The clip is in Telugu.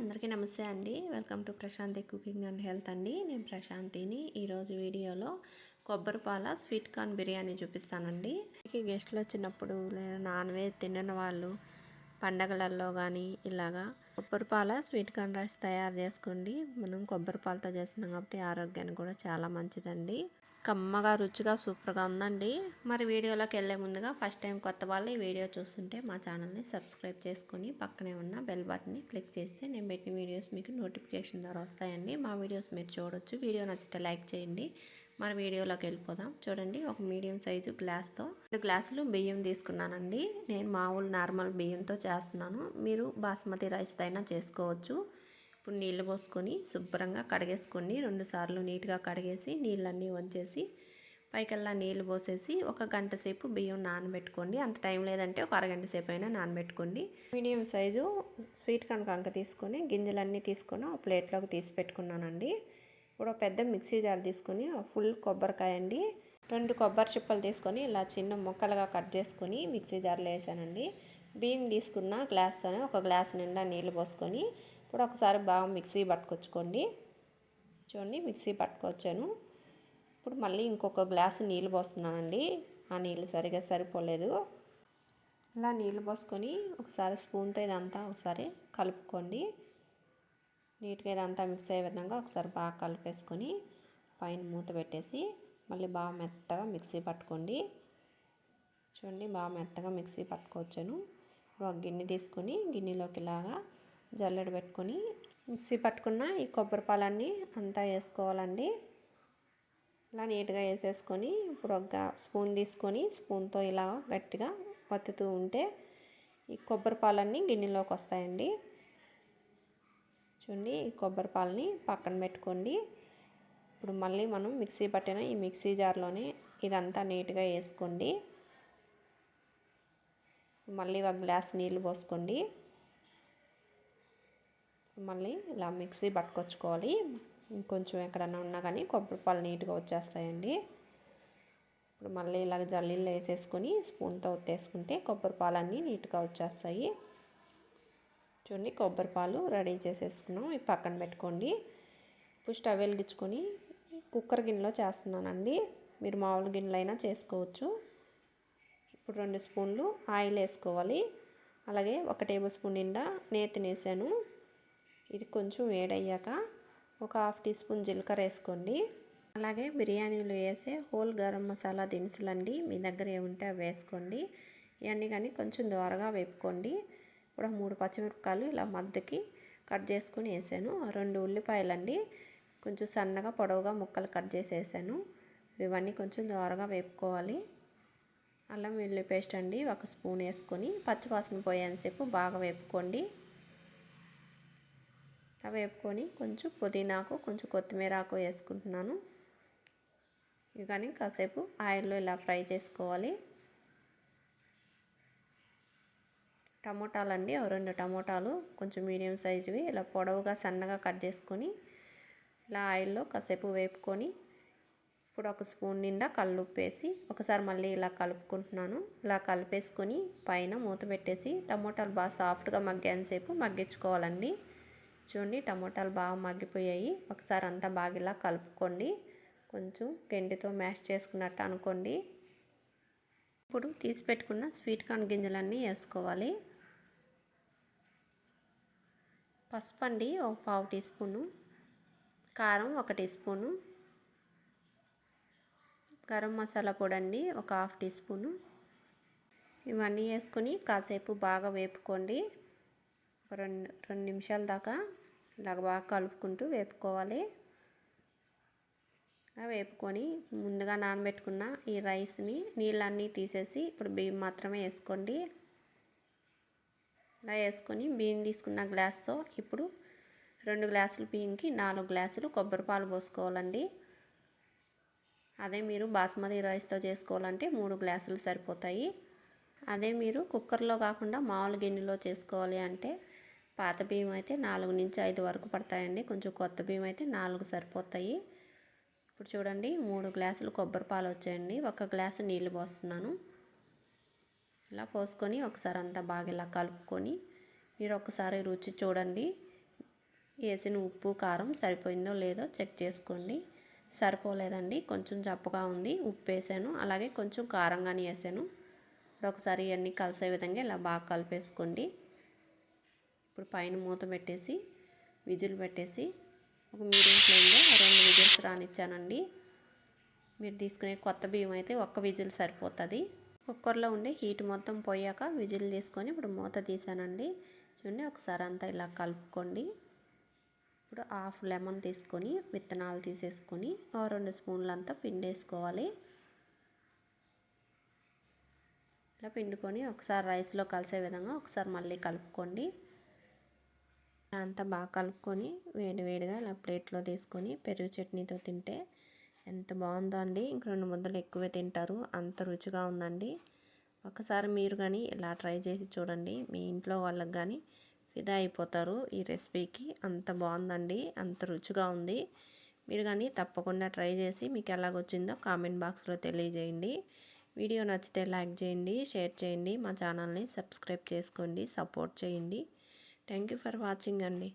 అందరికీ నమస్తే అండి. Welcome to Prashanti cooking and health అండి. నేను ప్రశాంతిని. ఈరోజు వీడియోలో కొబ్బరి పాల స్వీట్ కార్న్ బిర్యానీ చూపిస్తానండి. గెస్ట్లు వచ్చినప్పుడు లేదా నాన్ వెజ్ తినని వాళ్ళు పండగలలో కానీ ఇలాగా కొబ్బరి పాల స్వీట్ కార్న్ రైస్ తయారు చేసుకోండి. మనం కొబ్బరి పాలతో చేస్తున్నాం కాబట్టి ఆరోగ్యానికి కూడా చాలా మంచిదండి. కమ్మగా రుచిగా సూపర్గా ఉందండి. మరి వీడియోలోకి వెళ్ళే ముందుగా ఫస్ట్ టైం కొత్త వాళ్ళు ఈ వీడియో చూస్తుంటే మా ఛానల్ని సబ్స్క్రైబ్ చేసుకొని పక్కనే ఉన్న బెల్ బటన్ని క్లిక్ చేస్తే నేను పెట్టిన వీడియోస్ మీకు నోటిఫికేషన్ ద్వారా వస్తాయండి. మా వీడియోస్ మీరు చూడొచ్చు. వీడియో నచ్చితే లైక్ చేయండి. మరి వీడియోలోకి వెళ్ళిపోదాం. చూడండి, ఒక మీడియం సైజు గ్లాస్తో 2 గ్లాసులు బియ్యం తీసుకున్నానండి. నేను మామూలు నార్మల్ బియ్యంతో చేస్తున్నాను. మీరు బాస్మతి రైస్తో అయినా చేసుకోవచ్చు. ఇప్పుడు నీళ్ళు పోసుకొని శుభ్రంగా కడిగేసుకోండి. 2 సార్లు నీట్గా కడిగేసి నీళ్ళన్నీ వంచేసి పైకల్లా నీళ్ళు పోసేసి 1 గంట సేపు బియ్యం నానబెట్టుకోండి. అంత టైం లేదంటే ఒక అరగంట సేపు అయినా నానబెట్టుకోండి. మీడియం సైజు స్వీట్ కార్న్ కంక తీసుకొని గింజలన్నీ తీసుకొని ఒక ప్లేట్లోకి తీసి పెట్టుకున్నానండి. ఇప్పుడు పెద్ద మిక్సీ జార్ తీసుకొని ఫుల్ కొబ్బరికాయ అండి, 2 కొబ్బరి చిప్పలు తీసుకొని ఇలా చిన్న ముక్కలుగా కట్ చేసుకొని మిక్సీ జార్లో వేసానండి. బియ్యం తీసుకున్న గ్లాస్తోనే 1 గ్లాస్ నిండా నీళ్ళు పోసుకొని ఇప్పుడు ఒకసారి బాగా మిక్సీ పట్టుకొచ్చుకోండి. చూడండి, మిక్సీ పట్టుకొచ్చాను. ఇప్పుడు మళ్ళీ ఇంకొక గ్లాసు నీళ్ళు పోస్తున్నానండి. ఆ నీళ్ళు సరిగా సరిపోలేదు. ఇలా నీళ్ళు పోసుకొని ఒకసారి స్పూన్తో ఇదంతా ఒకసారి కలుపుకోండి. నీట్గా ఇదంతా మిక్స్ అయ్యే విధంగా ఒకసారి బాగా కలిపేసుకొని పైన మూత పెట్టేసి మళ్ళీ బాగా మెత్తగా మిక్సీ పట్టుకోండి. చూడండి, బాగా మెత్తగా మిక్సీ పట్టుకోవచ్చాను. ఇప్పుడు ఒక గిన్నె తీసుకొని గిన్నెలోకి ఇలాగా జల్లెడ పెట్టుకొని మిక్సీ పట్టుకున్న ఈ కొబ్బరి పాలన్నీ అంతా వేసుకోవాలండి. ఇలా నీట్గా వేసేసుకొని ఇప్పుడు ఒక స్పూన్ తీసుకొని స్పూన్తో ఇలా గట్టిగా వత్తుతూ ఉంటే ఈ కొబ్బరి పాలన్నీ గిన్నెలోకి వస్తాయండి. చూడండి, ఈ కొబ్బరి పాలని పక్కన పెట్టుకోండి. ఇప్పుడు మళ్ళీ మనం మిక్సీ పట్టిన ఈ మిక్సీ జార్లోనే ఇదంతా నీట్గా వేసుకోండి. మళ్ళీ 1 గ్లాస్ నీళ్ళు పోసుకోండి. మళ్ళీ ఇలా మిక్సీ పట్టుకొచ్చుకోవాలి. ఇంకొంచెం ఎక్కడన్నా ఉన్నా కానీ కొబ్బరి పాలు నీట్గా వచ్చేస్తాయండి. ఇప్పుడు మళ్ళీ ఇలా జల్లీలో వేసేసుకొని స్పూన్తో ఒత్తేసుకుంటే కొబ్బరి పాలన్నీ నీట్గా వచ్చేస్తాయి. చూడండి, కొబ్బరి పాలు రెడీ చేసేసుకున్నాం. ఇవి పక్కన పెట్టుకోండి. ఇప్పుడు స్టవ్ వెలిగించుకొని కుక్కర్ గిన్నెలో చేస్తున్నానండి. మీరు మామూలు గిన్నెలో అయినా చేసుకోవచ్చు. ఇప్పుడు 2 స్పూన్లు ఆయిల్ వేసుకోవాలి. అలాగే 1 టేబుల్ స్పూన్ నిండా నేతిని వేసాను. ఇది కొంచెం వేడయ్యాక ఒక 1/2 టీ స్పూన్ జీలకర్ర వేసుకోండి. అలాగే బిర్యానీలో వేసే హోల్ గరం మసాలా దినుసులండి, మీ దగ్గర ఏముంటే అవి వేసుకోండి. ఇవన్నీ కానీ కొంచెం దోరగా వేపుకోండి. ఇప్పుడు 3 పచ్చిమిరపకాయలు ఇలా మధ్యకి కట్ చేసుకొని వేసాను. 2 ఉల్లిపాయలండి, కొంచెం సన్నగా పొడవుగా ముక్కలు కట్ చేసి వేసాను. ఇవన్నీ కొంచెం దోరగా వేపుకోవాలి. అల్లం వెల్లుల్లి పేస్ట్ అండి 1 స్పూన్ వేసుకొని పచ్చివాసన పోయేంతసేపు బాగా వేపుకోండి. అవి వేపుకొని కొంచెం పుదీనాకు కొంచెం కొత్తిమీర ఆకు వేసుకుంటున్నాను. ఇవి కానీ కాసేపు ఆయిల్లో ఇలా ఫ్రై చేసుకోవాలి. టమోటాలు అండి 2 టమోటాలు కొంచెం మీడియం సైజువి ఇలా పొడవుగా సన్నగా కట్ చేసుకొని ఇలా ఆయిల్లో కాసేపు వేపుకొని ఇప్పుడు 1 స్పూన్ నిండా కల్లుప్పు వేసి ఒకసారి మళ్ళీ ఇలా కలుపుకుంటున్నాను. ఇలా కలిపేసుకొని పైన మూత పెట్టేసి టమోటాలు బాగా సాఫ్ట్గా మగ్గేంతసేపు మగ్గించుకోవాలండి. చూడండి, టమోటాలు బాగా మగ్గిపోయాయి. ఒకసారి అంతా బాగా ఇలా కలుపుకోండి. కొంచెం గెంటితో మ్యాష్ చేసుకున్నట్టు అనుకోండి. ఇప్పుడు తీసి పెట్టుకున్న స్వీట్ కార్న్ గింజలన్నీ వేసుకోవాలి. పసుపు అండి 1/4 టీ స్పూను, కారం 1 టీ స్పూను, గరం మసాలా పొడి అండి 1/2 టీ స్పూను. ఇవన్నీ వేసుకొని కాసేపు బాగా వేపుకోండి. 2 నిమిషాల దాకా ఇలాగ బాగా కలుపుకుంటూ వేపుకోవాలి. వేపుకొని ముందుగా నానబెట్టుకున్న ఈ రైస్ని నీళ్ళన్నీ తీసేసి ఇప్పుడు బియ్యం మాత్రమే వేసుకోండి. ఇలా వేసుకొని బియ్యం తీసుకున్న గ్లాస్తో ఇప్పుడు 2 గ్లాసుల బియ్యంకి 4 గ్లాసులు కొబ్బరి పాలు పోసుకోవాలండి. అదే మీరు బాస్మతి రైస్తో చేసుకోవాలంటే 3 గ్లాసులు సరిపోతాయి. అదే మీరు కుక్కర్లో కాకుండా మామూలు గిన్నెలో చేసుకోవాలి అంటే పాత బియ్యం అయితే 4 నుంచి 5 వరకు పడతాయండి. కొంచెం కొత్త బియ్యం అయితే 4 సరిపోతాయి. ఇప్పుడు చూడండి 3 గ్లాసులు కొబ్బరి పాలు వచ్చాయండి. 1 గ్లాసు నీళ్ళు పోస్తున్నాను. ఇలా పోసుకొని ఒకసారి అంతా బాగా ఇలా కలుపుకొని మీరు ఒకసారి రుచి చూడండి. వేసిన ఉప్పు కారం సరిపోయిందో లేదో చెక్ చేసుకోండి. సరిపోలేదండి, కొంచెం చప్పగా ఉంది, ఉప్పు వేసాను, అలాగే కొంచెం కారంగానే వేసాను. ఇప్పుడు ఒకసారి ఇవన్నీ కలిసే విధంగా ఇలా బాగా కలిపేసుకోండి. ఇప్పుడు పైన మూత పెట్టేసి విజిల్ పెట్టేసి ఒక మీడియం ఫ్లేమ్లో 2 విజిల్స్ రానిచ్చానండి. మీరు తీసుకునే కొత్త బియ్యం అయితే 1 విజిల్ సరిపోతుంది. కుక్కర్లో ఉండే హీట్ మొత్తం పోయాక విజిల్ తీసుకొని ఇప్పుడు మూత తీసానండి. చూడండి ఒకసారి అంతా ఇలా కలుపుకోండి. ఇప్పుడు హాఫ్ లెమన్ తీసుకొని విత్తనాలు తీసేసుకొని 2 స్పూన్లు అంతా పిండి వేసుకోవాలి. ఇలా పిండుకొని ఒకసారి రైస్లో కలిసే విధంగా ఒకసారి మళ్ళీ కలుపుకోండి. అంతా బాగా కలుపుకొని వేడివేడిగా ఇలా ప్లేట్లో తీసుకొని పెరుగు చట్నీతో తింటే ఎంత బాగుందో అండి. ఇంక 2 ముద్దలు ఎక్కువే తింటారు, అంత రుచిగా ఉందండి. ఒకసారి మీరు కానీ ఇలా ట్రై చేసి చూడండి. మీ ఇంట్లో వాళ్ళకి కానీ ఫిదా అయిపోతారు ఈ రెసిపీకి. అంత బాగుందండి, అంత రుచిగా ఉంది. మీరు కానీ తప్పకుండా ట్రై చేసి మీకు ఎలాగొచ్చిందో కామెంట్ బాక్స్లో తెలియజేయండి. వీడియో నచ్చితే లైక్ చేయండి, షేర్ చేయండి, మా ఛానల్ని సబ్స్క్రైబ్ చేసుకోండి, సపోర్ట్ చేయండి. థ్యాంక్ యూ ఫర్ వాచింగ్ అండి.